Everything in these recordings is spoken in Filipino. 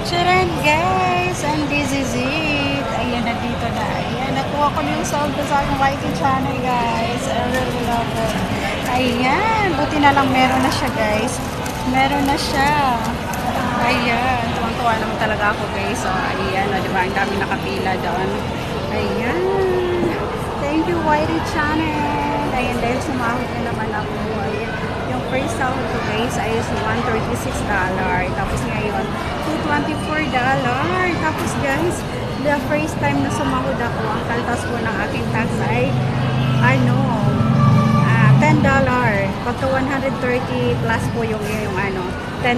Charan guys, and this is it. Ayan, nandito na. Ayan, nakuha ko na yung sound ko sa aking YT channel guys. I really love it. Ayan, buti na lang meron na siya guys. Meron na siya. Ayan, tuwang-tuwa naman talaga ako guys. So, ayan, o, diba, ang dami nakapila doon. Ayan. Thank you YT channel. Ayan, dahil sumahod na naman ako. Ayan. Yung first sahod ko guys ay $136. Tapos ngayon, $224. Tapos guys, the first time na sumahod ako, ang kaltas po ng aking tax ay $10. Pagka 130 plus po yung $10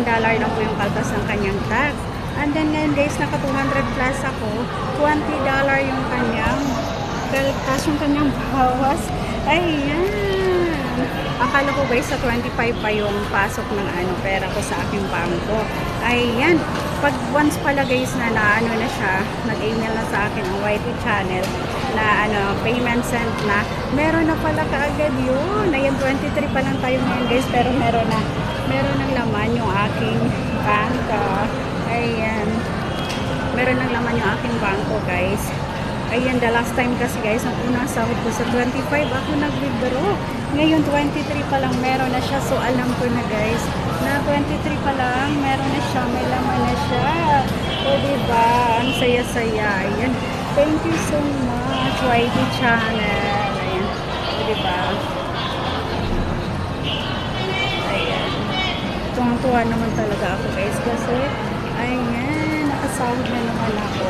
lang po yung kaltas ng kanyang tax. And then ngayon guys, naka 200 plus ako, $20 yung kanyang kaltas, yung kanyang bawas. Ayan. Akala ko guys sa 25 pa yung pasok ng pera ko sa aking bangko. Ayan. Pag once pala guys na na siya, nag-email na sa akin ang YT channel na payment sent na, meron na pala kaagad yun. Ayan, 23 pa lang tayo ngayon guys, pero meron ng laman yung aking bangko. Ayan. Meron ng laman yung aking bangko guys. Ayan, the last time kasi guys, ang unang sahod ko sa 25, ako nag-withdraw. Ngayon, 23 pa lang, meron na siya. So, alam ko na guys, na 23 pa lang, meron na siya, may laman na siya. O, diba? Ang saya-saya. Ayan. Thank you so much, YT channel. Ayan. O, diba? Ayan. Tuwang-tuwa naman talaga ako guys, kasi, ayan, nakasahod na naman ako.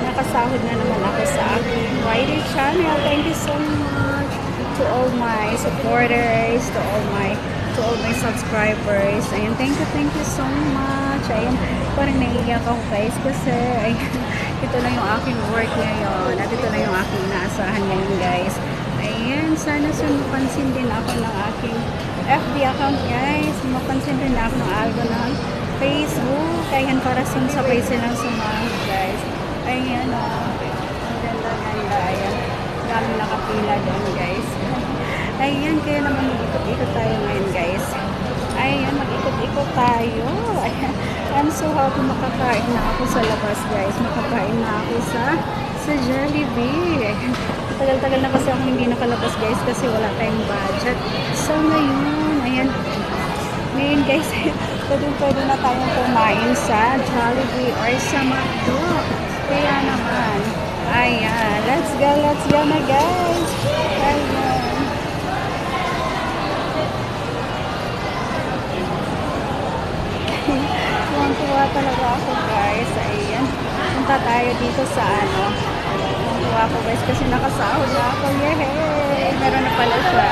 Nakasahod na naman ako sa aking YT channel. Thank you so much to all my supporters, to all my subscribers. Ayan, thank you so much. Ayan, parang naiiyak ako guys kasi ayan, ito na yung aking work ngayon at ito na yung aking inaasahan ngayon guys. Ayan, sana mapansin din ako ng aking FB account guys. Mapansin din ako ng algo ng Facebook. Ayan, para sabay silang sumahod guys. Ayan, ganda. Ayan, dami nakapila doon guys. Ayan, kaya naman mag-ikot-ikot tayo ngayon guys. Ayan, mag-ikot-ikot tayo. Ayan, I'm so happy makakain na ako sa labas guys. Makakain na ako sa Jollibee. Ayan, tagal-tagal na kasi ako hindi nakalabas guys kasi wala tayong budget. So ngayon, ayan, ngayon guys, pwede na tayong kumain sa Jollibee or sa McDo. Kaya naman, ayan, let's go na guys. Ayan. Tuwang-tuwa talaga ako guys. Ayan, punta tayo dito sa tuwang-tuwa ako guys kasi nakasahod na ako. Yehey! Meron na pala siya.